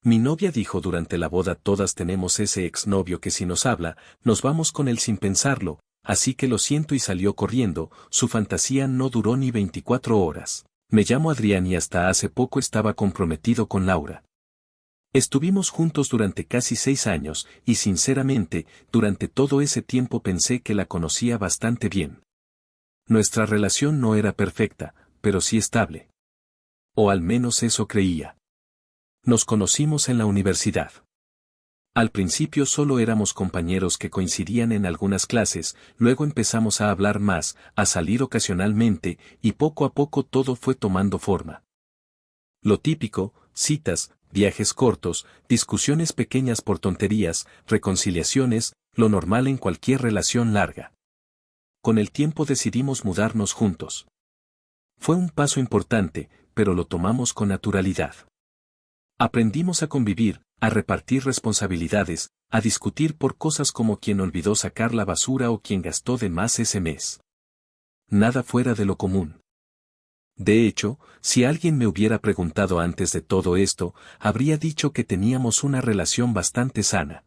Mi novia dijo durante la boda: todas tenemos ese exnovio que si nos habla, nos vamos con él sin pensarlo, así que lo siento, y salió corriendo. Su fantasía no duró ni 24 horas. Me llamo Adrián y hasta hace poco estaba comprometido con Laura. Estuvimos juntos durante casi 6 años, y sinceramente, durante todo ese tiempo pensé que la conocía bastante bien. Nuestra relación no era perfecta, pero sí estable. O al menos eso creía. Nos conocimos en la universidad. Al principio solo éramos compañeros que coincidían en algunas clases, luego empezamos a hablar más, a salir ocasionalmente, y poco a poco todo fue tomando forma. Lo típico: citas, viajes cortos, discusiones pequeñas por tonterías, reconciliaciones, lo normal en cualquier relación larga. Con el tiempo decidimos mudarnos juntos. Fue un paso importante, pero lo tomamos con naturalidad. Aprendimos a convivir, a repartir responsabilidades, a discutir por cosas como quién olvidó sacar la basura o quién gastó de más ese mes. Nada fuera de lo común. De hecho, si alguien me hubiera preguntado antes de todo esto, habría dicho que teníamos una relación bastante sana.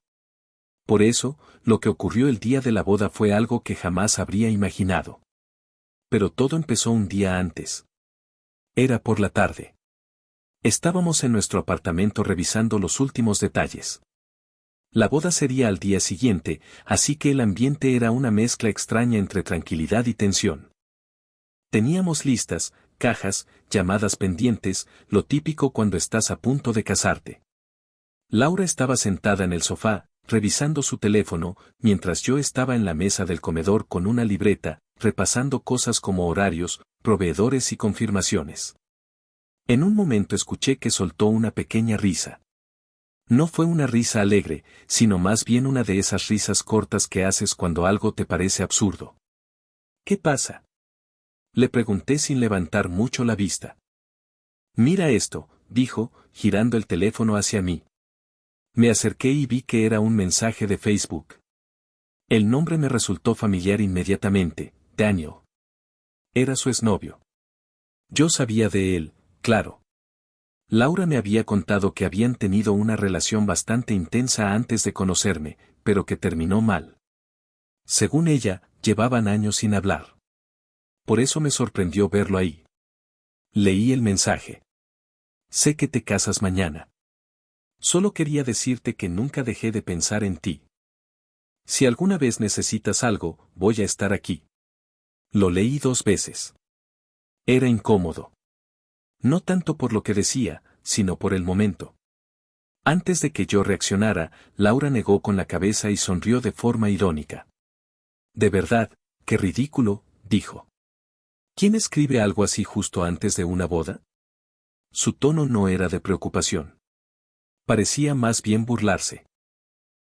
Por eso, lo que ocurrió el día de la boda fue algo que jamás habría imaginado. Pero todo empezó un día antes. Era por la tarde. Estábamos en nuestro apartamento revisando los últimos detalles. La boda sería al día siguiente, así que el ambiente era una mezcla extraña entre tranquilidad y tensión. Teníamos listas, cajas, llamadas pendientes, lo típico cuando estás a punto de casarte. Laura estaba sentada en el sofá, revisando su teléfono, mientras yo estaba en la mesa del comedor con una libreta, repasando cosas como horarios, proveedores y confirmaciones. En un momento escuché que soltó una pequeña risa. No fue una risa alegre, sino más bien una de esas risas cortas que haces cuando algo te parece absurdo. ¿Qué pasa?, le pregunté sin levantar mucho la vista. Mira esto, dijo, girando el teléfono hacia mí. Me acerqué y vi que era un mensaje de Facebook. El nombre me resultó familiar inmediatamente: Daniel. Era su exnovio. Yo sabía de él, claro. Laura me había contado que habían tenido una relación bastante intensa antes de conocerme, pero que terminó mal. Según ella, llevaban años sin hablar. Por eso me sorprendió verlo ahí. Leí el mensaje. Sé que te casas mañana. Solo quería decirte que nunca dejé de pensar en ti. Si alguna vez necesitas algo, voy a estar aquí. Lo leí 2 veces. Era incómodo. No tanto por lo que decía, sino por el momento. Antes de que yo reaccionara, Laura negó con la cabeza y sonrió de forma irónica. De verdad, qué ridículo, dijo. ¿Quién escribe algo así justo antes de una boda? Su tono no era de preocupación. Parecía más bien burlarse.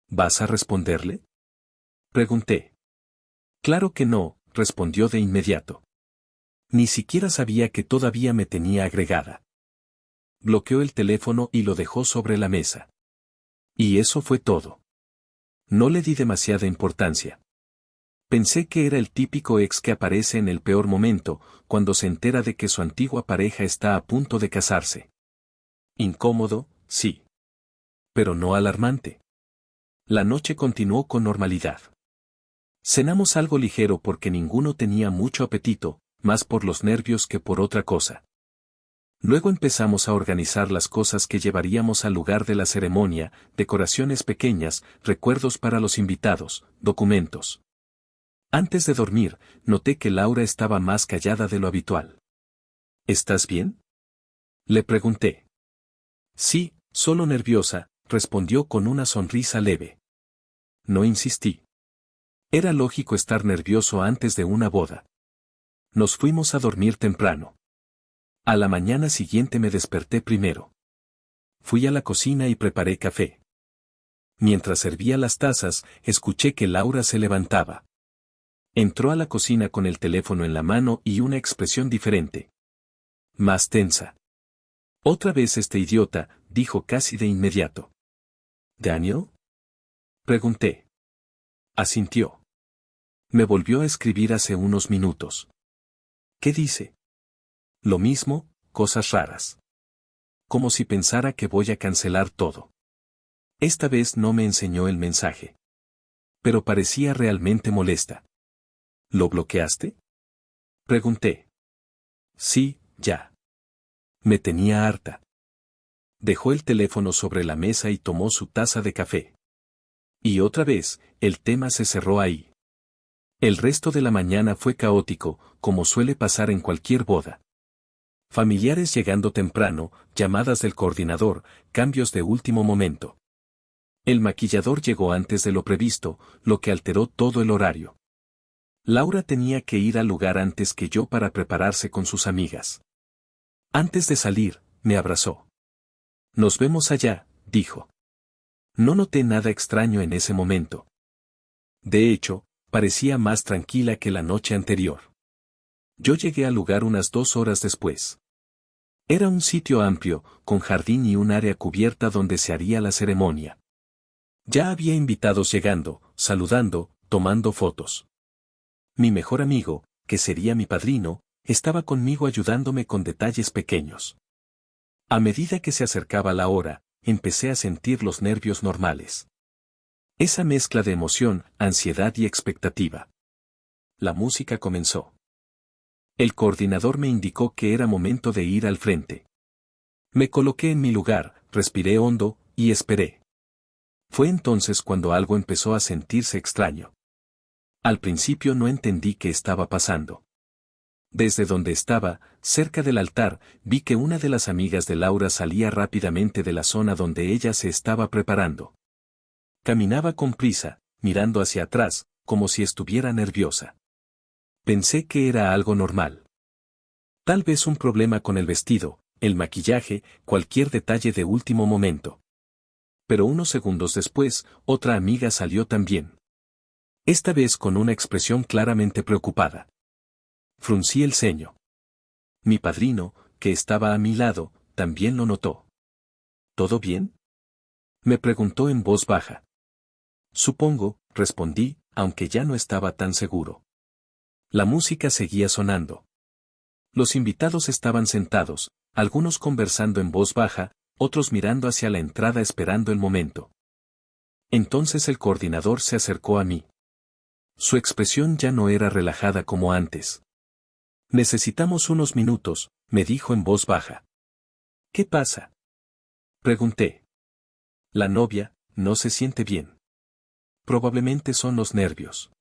¿Vas a responderle?, pregunté. Claro que no, respondió de inmediato. Ni siquiera sabía que todavía me tenía agregada. Bloqueó el teléfono y lo dejó sobre la mesa. Y eso fue todo. No le di demasiada importancia. Pensé que era el típico ex que aparece en el peor momento, cuando se entera de que su antigua pareja está a punto de casarse. Incómodo, sí. Pero no alarmante. La noche continuó con normalidad. Cenamos algo ligero porque ninguno tenía mucho apetito, más por los nervios que por otra cosa. Luego empezamos a organizar las cosas que llevaríamos al lugar de la ceremonia: decoraciones pequeñas, recuerdos para los invitados, documentos. Antes de dormir, noté que Laura estaba más callada de lo habitual. ¿Estás bien?, le pregunté. Sí, solo nerviosa, respondió con una sonrisa leve. No insistí. Era lógico estar nervioso antes de una boda. Nos fuimos a dormir temprano. A la mañana siguiente me desperté primero. Fui a la cocina y preparé café. Mientras servía las tazas, escuché que Laura se levantaba. Entró a la cocina con el teléfono en la mano y una expresión diferente. Más tensa. Otra vez este idiota, dijo casi de inmediato. ¿Daniel?, pregunté. Asintió. Me volvió a escribir hace unos minutos. ¿Qué dice? Lo mismo, cosas raras. como si pensara que voy a cancelar todo. Esta vez no me enseñó el mensaje. Pero parecía realmente molesta. ¿Lo bloqueaste? Pregunté. Sí, ya. Me tenía harta. Dejó el teléfono sobre la mesa y tomó su taza de café. Y otra vez, el tema se cerró ahí. El resto de la mañana fue caótico, como suele pasar en cualquier boda. Familiares llegando temprano, llamadas del coordinador, cambios de último momento. El maquillador llegó antes de lo previsto, lo que alteró todo el horario. Laura tenía que ir al lugar antes que yo para prepararse con sus amigas. Antes de salir, me abrazó. Nos vemos allá, dijo. No noté nada extraño en ese momento. De hecho, parecía más tranquila que la noche anterior. Yo llegué al lugar unas 2 horas después. Era un sitio amplio, con jardín y un área cubierta donde se haría la ceremonia. Ya había invitados llegando, saludando, tomando fotos. Mi mejor amigo, que sería mi padrino, estaba conmigo ayudándome con detalles pequeños. A medida que se acercaba la hora, empecé a sentir los nervios normales. Esa mezcla de emoción, ansiedad y expectativa. La música comenzó. El coordinador me indicó que era momento de ir al frente. Me coloqué en mi lugar, respiré hondo, y esperé. Fue entonces cuando algo empezó a sentirse extraño. Al principio no entendí qué estaba pasando. Desde donde estaba, cerca del altar, vi que una de las amigas de Laura salía rápidamente de la zona donde ella se estaba preparando. Caminaba con prisa, mirando hacia atrás, como si estuviera nerviosa. Pensé que era algo normal. Tal vez un problema con el vestido, el maquillaje, cualquier detalle de último momento. Pero unos segundos después, otra amiga salió también. Esta vez con una expresión claramente preocupada. Fruncí el ceño. Mi padrino, que estaba a mi lado, también lo notó. ¿Todo bien?, me preguntó en voz baja. Supongo, respondí, aunque ya no estaba tan seguro. La música seguía sonando. Los invitados estaban sentados, algunos conversando en voz baja, otros mirando hacia la entrada esperando el momento. Entonces el coordinador se acercó a mí. Su expresión ya no era relajada como antes. Necesitamos unos minutos, me dijo en voz baja. ¿Qué pasa?, pregunté. La novia no se siente bien. Probablemente son los nervios.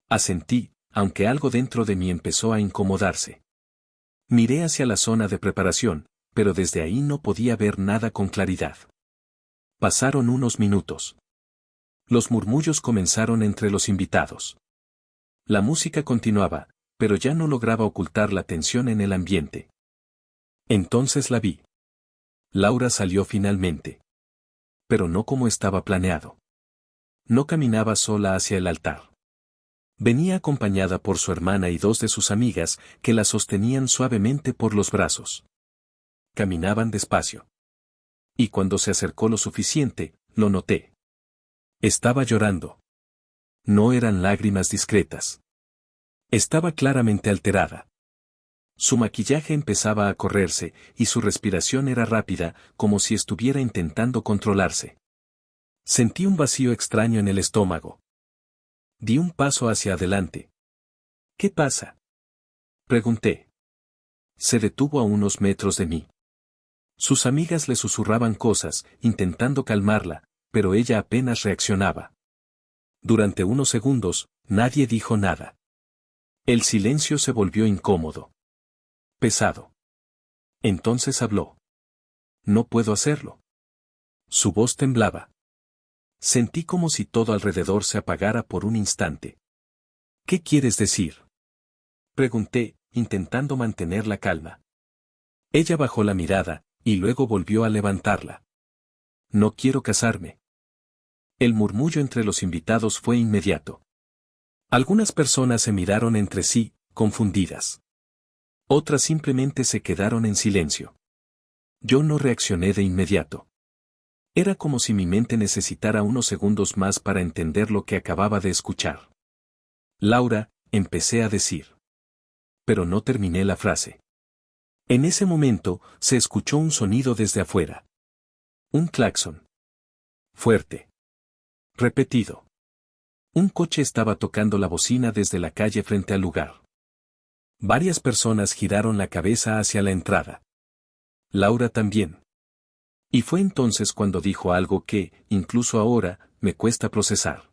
Asentí, aunque algo dentro de mí empezó a incomodarse. Miré hacia la zona de preparación, pero desde ahí no podía ver nada con claridad. Pasaron unos minutos. Los murmullos comenzaron entre los invitados. La música continuaba, pero ya no lograba ocultar la tensión en el ambiente. Entonces la vi. Laura salió finalmente. Pero no como estaba planeado. No caminaba sola hacia el altar. Venía acompañada por su hermana y 2 de sus amigas, que la sostenían suavemente por los brazos. Caminaban despacio. Y cuando se acercó lo suficiente, lo noté. Estaba llorando. No eran lágrimas discretas. Estaba claramente alterada. Su maquillaje empezaba a correrse, y su respiración era rápida, como si estuviera intentando controlarse. Sentí un vacío extraño en el estómago. Di un paso hacia adelante. ¿Qué pasa?, pregunté. Se detuvo a unos metros de mí. Sus amigas le susurraban cosas, intentando calmarla, pero ella apenas reaccionaba. Durante unos segundos, nadie dijo nada. El silencio se volvió incómodo. Pesado. Entonces habló. No puedo hacerlo. Su voz temblaba. Sentí como si todo alrededor se apagara por un instante. ¿Qué quieres decir?, pregunté, intentando mantener la calma. Ella bajó la mirada, y luego volvió a levantarla. No quiero casarme. El murmullo entre los invitados fue inmediato. Algunas personas se miraron entre sí, confundidas. Otras simplemente se quedaron en silencio. Yo no reaccioné de inmediato. Era como si mi mente necesitara unos segundos más para entender lo que acababa de escuchar. Laura, empecé a decir. Pero no terminé la frase. En ese momento, se escuchó un sonido desde afuera. Un claxon. Fuerte. Repetido. Un coche estaba tocando la bocina desde la calle frente al lugar. Varias personas giraron la cabeza hacia la entrada. Laura también. Y fue entonces cuando dijo algo que, incluso ahora, me cuesta procesar.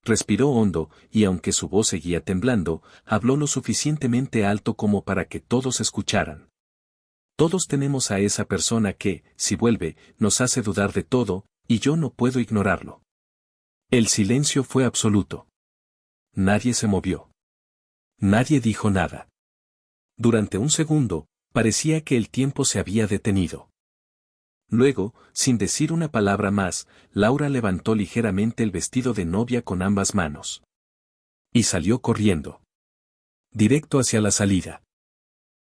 Respiró hondo, y aunque su voz seguía temblando, habló lo suficientemente alto como para que todos escucharan. Todos tenemos a esa persona que, si vuelve, nos hace dudar de todo, y yo no puedo ignorarlo. El silencio fue absoluto. Nadie se movió. Nadie dijo nada. Durante un segundo, parecía que el tiempo se había detenido. Luego, sin decir una palabra más, Laura levantó ligeramente el vestido de novia con ambas manos. Y salió corriendo. Directo hacia la salida.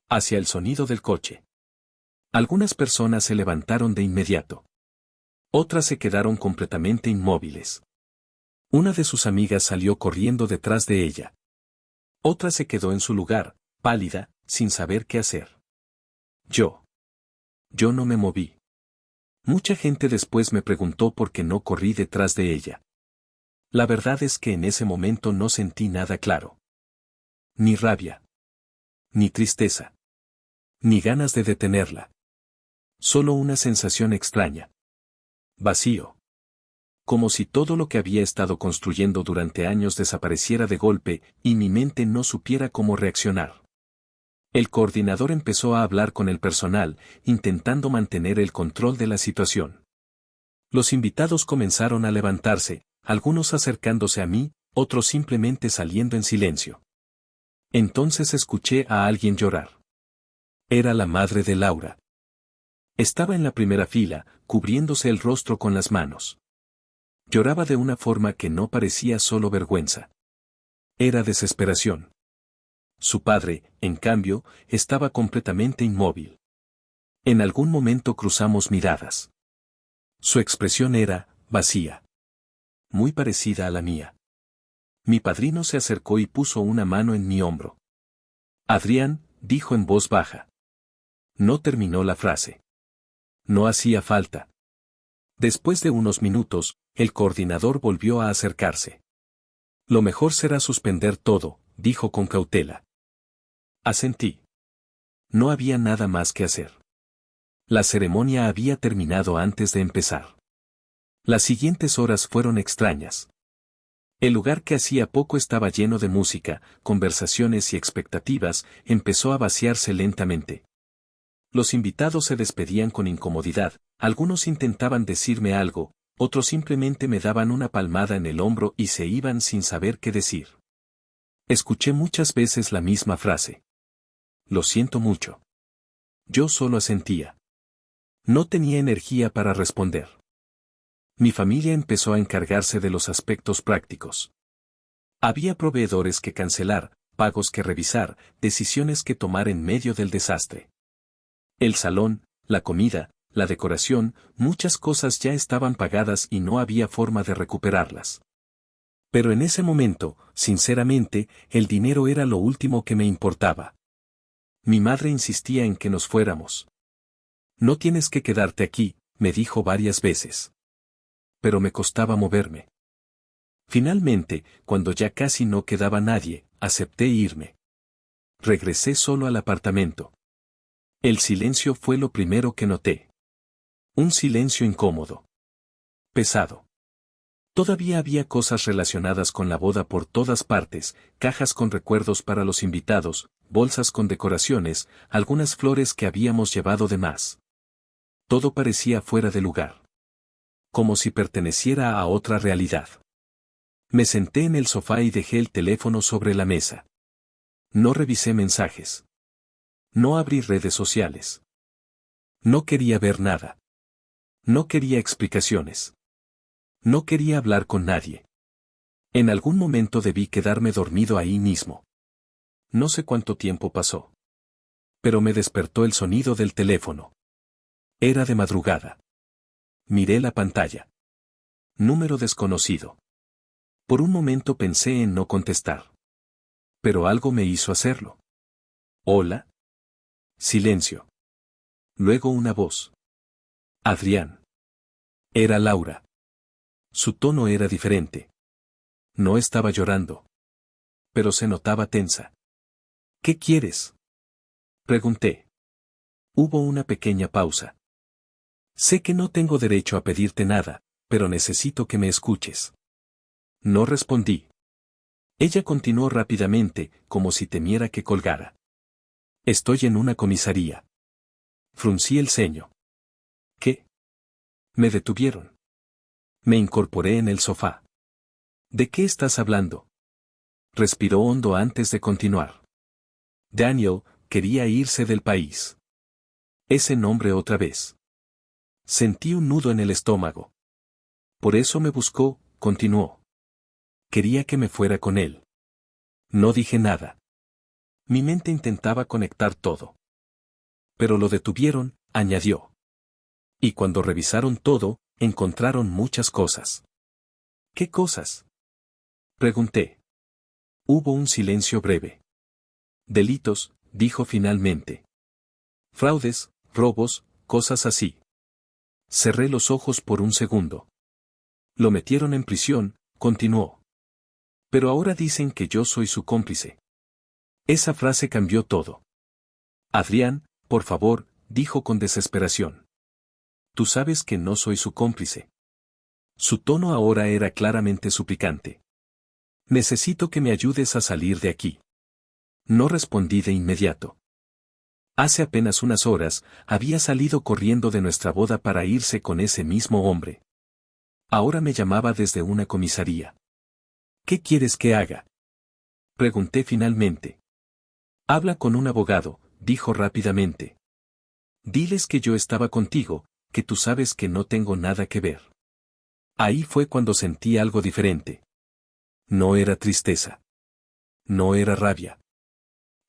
Hacia el sonido del coche. Algunas personas se levantaron de inmediato. Otras se quedaron completamente inmóviles. Una de sus amigas salió corriendo detrás de ella. Otra se quedó en su lugar, pálida, sin saber qué hacer. Yo no me moví. Mucha gente después me preguntó por qué no corrí detrás de ella. La verdad es que en ese momento no sentí nada claro. Ni rabia. Ni tristeza. Ni ganas de detenerla. Solo una sensación extraña. Vacío. Como si todo lo que había estado construyendo durante años desapareciera de golpe, y mi mente no supiera cómo reaccionar. El coordinador empezó a hablar con el personal, intentando mantener el control de la situación. Los invitados comenzaron a levantarse, algunos acercándose a mí, otros simplemente saliendo en silencio. Entonces escuché a alguien llorar. Era la madre de Laura. Estaba en la primera fila, cubriéndose el rostro con las manos. Lloraba de una forma que no parecía solo vergüenza. Era desesperación. Su padre, en cambio, estaba completamente inmóvil. En algún momento cruzamos miradas. Su expresión era, vacía. Muy parecida a la mía. Mi padrino se acercó y puso una mano en mi hombro. Adrián, dijo en voz baja. No terminó la frase. No hacía falta. Después de unos minutos, el coordinador volvió a acercarse. Lo mejor será suspender todo, dijo con cautela. Asentí. No había nada más que hacer. La ceremonia había terminado antes de empezar. Las siguientes horas fueron extrañas. El lugar que hacía poco estaba lleno de música, conversaciones y expectativas, empezó a vaciarse lentamente. Los invitados se despedían con incomodidad, algunos intentaban decirme algo, otros simplemente me daban una palmada en el hombro y se iban sin saber qué decir. Escuché muchas veces la misma frase. Lo siento mucho. Yo solo asentía. No tenía energía para responder. Mi familia empezó a encargarse de los aspectos prácticos. Había proveedores que cancelar, pagos que revisar, decisiones que tomar en medio del desastre. El salón, la comida, la decoración, muchas cosas ya estaban pagadas y no había forma de recuperarlas. Pero en ese momento, sinceramente, el dinero era lo último que me importaba. Mi madre insistía en que nos fuéramos. No tienes que quedarte aquí, me dijo varias veces. Pero me costaba moverme. Finalmente, cuando ya casi no quedaba nadie, acepté irme. Regresé solo al apartamento. El silencio fue lo primero que noté. Un silencio incómodo. Pesado. Todavía había cosas relacionadas con la boda por todas partes, cajas con recuerdos para los invitados, bolsas con decoraciones, algunas flores que habíamos llevado de más. Todo parecía fuera de lugar. Como si perteneciera a otra realidad. Me senté en el sofá y dejé el teléfono sobre la mesa. No revisé mensajes. No abrí redes sociales. No quería ver nada. No quería explicaciones. No quería hablar con nadie. En algún momento debí quedarme dormido ahí mismo. No sé cuánto tiempo pasó. Pero me despertó el sonido del teléfono. Era de madrugada. Miré la pantalla. Número desconocido. Por un momento pensé en no contestar. Pero algo me hizo hacerlo. ¿Hola? Silencio. Luego una voz. Adrián. Era Laura. Su tono era diferente. No estaba llorando. Pero se notaba tensa. ¿Qué quieres? Pregunté. Hubo una pequeña pausa. Sé que no tengo derecho a pedirte nada, pero necesito que me escuches. No respondí. Ella continuó rápidamente, como si temiera que colgara. Estoy en una comisaría. Fruncí el ceño. ¿Qué? Me detuvieron. Me incorporé en el sofá. ¿De qué estás hablando? Respiró hondo antes de continuar. Daniel quería irse del país. Ese nombre otra vez. Sentí un nudo en el estómago. Por eso me buscó, continuó. Quería que me fuera con él. No dije nada. Mi mente intentaba conectar todo. Pero lo detuvieron, añadió. Y cuando revisaron todo, encontraron muchas cosas. ¿Qué cosas? Pregunté. Hubo un silencio breve. Delitos, dijo finalmente. Fraudes, robos, cosas así. Cerré los ojos por un segundo. Lo metieron en prisión, continuó. Pero ahora dicen que yo soy su cómplice. Esa frase cambió todo. Adrián, por favor, dijo con desesperación. Tú sabes que no soy su cómplice. Su tono ahora era claramente suplicante. Necesito que me ayudes a salir de aquí. No respondí de inmediato. Hace apenas unas horas, había salido corriendo de nuestra boda para irse con ese mismo hombre. Ahora me llamaba desde una comisaría. ¿Qué quieres que haga? Pregunté finalmente. Habla con un abogado, dijo rápidamente. Diles que yo estaba contigo, que tú sabes que no tengo nada que ver. Ahí fue cuando sentí algo diferente. No era tristeza. No era rabia.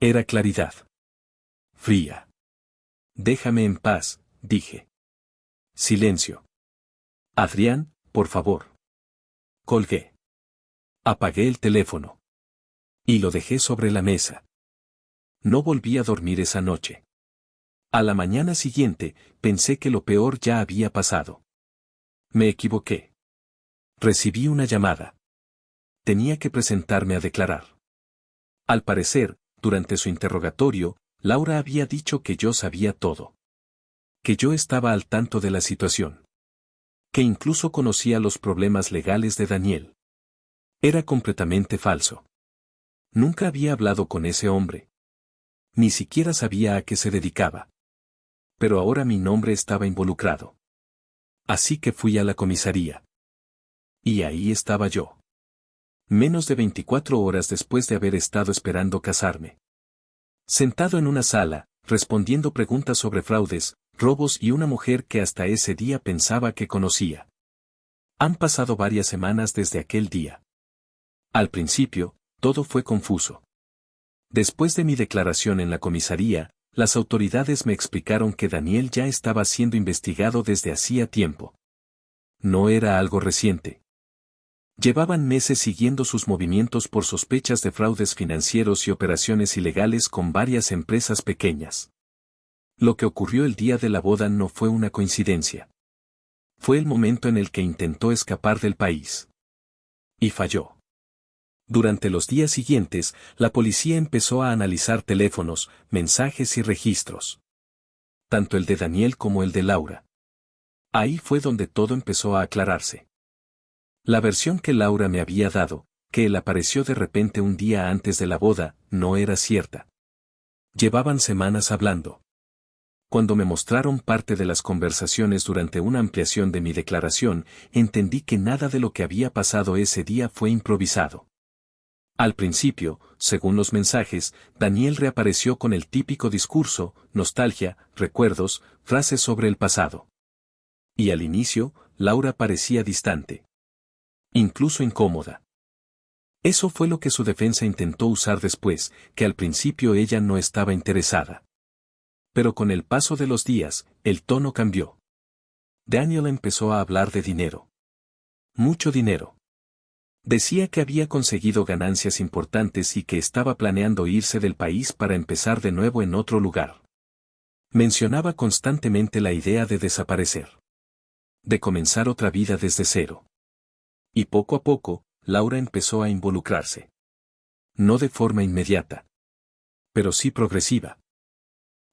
Era claridad. Fría. Déjame en paz, dije. Silencio. Adrián, por favor. Colgué. Apagué el teléfono. Y lo dejé sobre la mesa. No volví a dormir esa noche. A la mañana siguiente, pensé que lo peor ya había pasado. Me equivoqué. Recibí una llamada. Tenía que presentarme a declarar. Al parecer, durante su interrogatorio, Laura había dicho que yo sabía todo. Que yo estaba al tanto de la situación. Que incluso conocía los problemas legales de Daniel. Era completamente falso. Nunca había hablado con ese hombre. Ni siquiera sabía a qué se dedicaba. Pero ahora mi nombre estaba involucrado. Así que fui a la comisaría. Y ahí estaba yo. Menos de 24 horas después de haber estado esperando casarme. Sentado en una sala, respondiendo preguntas sobre fraudes, robos y una mujer que hasta ese día pensaba que conocía. Han pasado varias semanas desde aquel día. Al principio, todo fue confuso. Después de mi declaración en la comisaría, las autoridades me explicaron que Daniel ya estaba siendo investigado desde hacía tiempo. No era algo reciente. Llevaban meses siguiendo sus movimientos por sospechas de fraudes financieros y operaciones ilegales con varias empresas pequeñas. Lo que ocurrió el día de la boda no fue una coincidencia. Fue el momento en el que intentó escapar del país. Y falló. Durante los días siguientes, la policía empezó a analizar teléfonos, mensajes y registros. Tanto el de Daniel como el de Laura. Ahí fue donde todo empezó a aclararse. La versión que Laura me había dado, que él apareció de repente un día antes de la boda, no era cierta. Llevaban semanas hablando. Cuando me mostraron parte de las conversaciones durante una ampliación de mi declaración, entendí que nada de lo que había pasado ese día fue improvisado. Al principio, según los mensajes, Daniel reapareció con el típico discurso, nostalgia, recuerdos, frases sobre el pasado. Y al inicio, Laura parecía distante. Incluso incómoda. Eso fue lo que su defensa intentó usar después, que al principio ella no estaba interesada. Pero con el paso de los días, el tono cambió. Daniel empezó a hablar de dinero. Mucho dinero. Decía que había conseguido ganancias importantes y que estaba planeando irse del país para empezar de nuevo en otro lugar. Mencionaba constantemente la idea de desaparecer. De comenzar otra vida desde cero. Y poco a poco, Laura empezó a involucrarse. No de forma inmediata. Pero sí progresiva.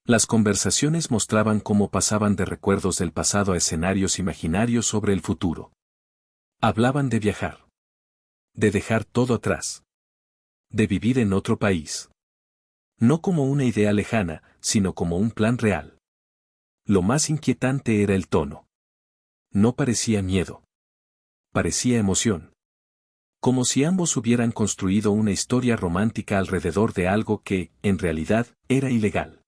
Las conversaciones mostraban cómo pasaban de recuerdos del pasado a escenarios imaginarios sobre el futuro. Hablaban de viajar. De dejar todo atrás. De vivir en otro país. No como una idea lejana, sino como un plan real. Lo más inquietante era el tono. No parecía miedo. Parecía emoción. Como si ambos hubieran construido una historia romántica alrededor de algo que, en realidad, era ilegal.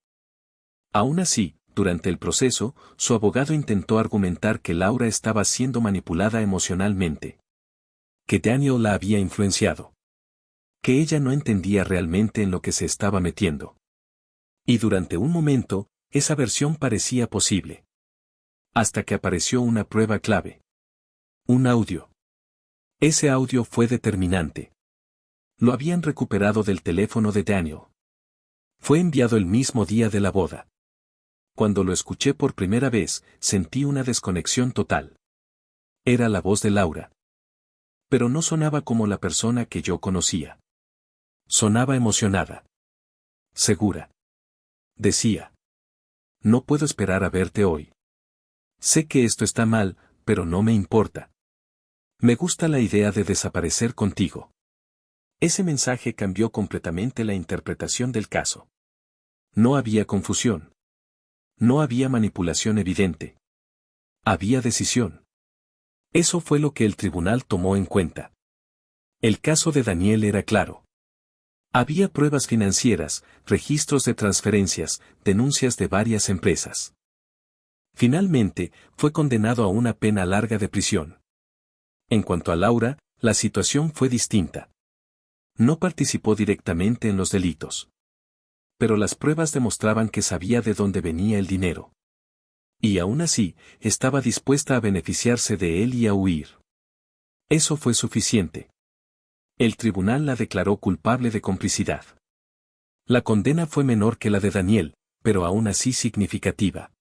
Aún así, durante el proceso, su abogado intentó argumentar que Laura estaba siendo manipulada emocionalmente. Que Daniel la había influenciado. Que ella no entendía realmente en lo que se estaba metiendo. Y durante un momento, esa versión parecía posible. Hasta que apareció una prueba clave. Un audio. Ese audio fue determinante. Lo habían recuperado del teléfono de Daniel. Fue enviado el mismo día de la boda. Cuando lo escuché por primera vez, sentí una desconexión total. Era la voz de Laura. Pero no sonaba como la persona que yo conocía. Sonaba emocionada. Segura. Decía. No puedo esperar a verte hoy. Sé que esto está mal, pero no me importa. Me gusta la idea de desaparecer contigo. Ese mensaje cambió completamente la interpretación del caso. No había confusión. No había manipulación evidente. Había decisión. Eso fue lo que el tribunal tomó en cuenta. El caso de Daniel era claro. Había pruebas financieras, registros de transferencias, denuncias de varias empresas. Finalmente, fue condenado a una pena larga de prisión. En cuanto a Laura, la situación fue distinta. No participó directamente en los delitos. Pero las pruebas demostraban que sabía de dónde venía el dinero. Y aún así, estaba dispuesta a beneficiarse de él y a huir. Eso fue suficiente. El tribunal la declaró culpable de complicidad. La condena fue menor que la de Daniel, pero aún así significativa.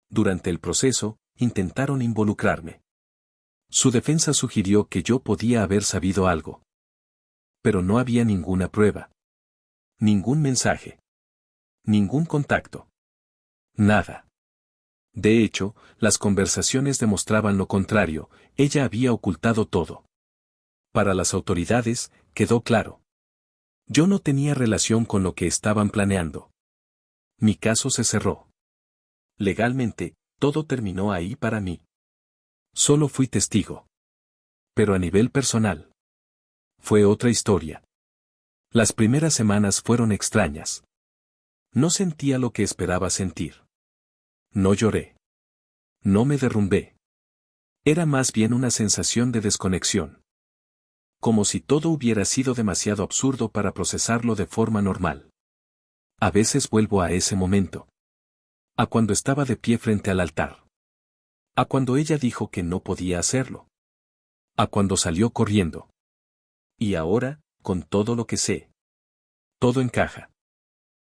Durante el proceso, intentaron involucrarme. Su defensa sugirió que yo podía haber sabido algo. Pero no había ninguna prueba. Ningún mensaje. Ningún contacto. Nada. De hecho, las conversaciones demostraban lo contrario, ella había ocultado todo. Para las autoridades, quedó claro. Yo no tenía relación con lo que estaban planeando. Mi caso se cerró. Legalmente, todo terminó ahí para mí. Solo fui testigo. Pero a nivel personal. Fue otra historia. Las primeras semanas fueron extrañas. No sentía lo que esperaba sentir. No lloré. No me derrumbé. Era más bien una sensación de desconexión. Como si todo hubiera sido demasiado absurdo para procesarlo de forma normal. A veces vuelvo a ese momento. A cuando estaba de pie frente al altar. A cuando ella dijo que no podía hacerlo. A cuando salió corriendo. Y ahora, con todo lo que sé. Todo encaja.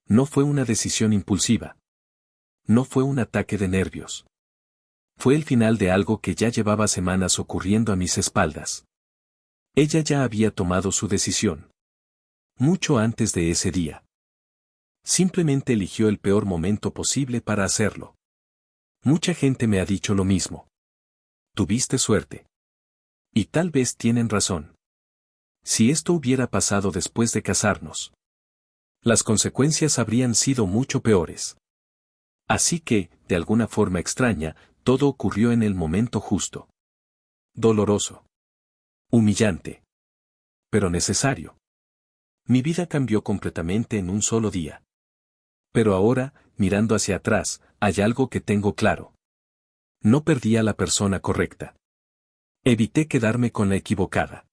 No fue una decisión impulsiva. No fue un ataque de nervios. Fue el final de algo que ya llevaba semanas ocurriendo a mis espaldas. Ella ya había tomado su decisión. Mucho antes de ese día. Simplemente eligió el peor momento posible para hacerlo. Mucha gente me ha dicho lo mismo. Tuviste suerte. Y tal vez tienen razón. Si esto hubiera pasado después de casarnos, las consecuencias habrían sido mucho peores. Así que, de alguna forma extraña, todo ocurrió en el momento justo. Doloroso. Humillante. Pero necesario. Mi vida cambió completamente en un solo día. Pero ahora, mirando hacia atrás, hay algo que tengo claro. No perdí a la persona correcta. Evité quedarme con la equivocada.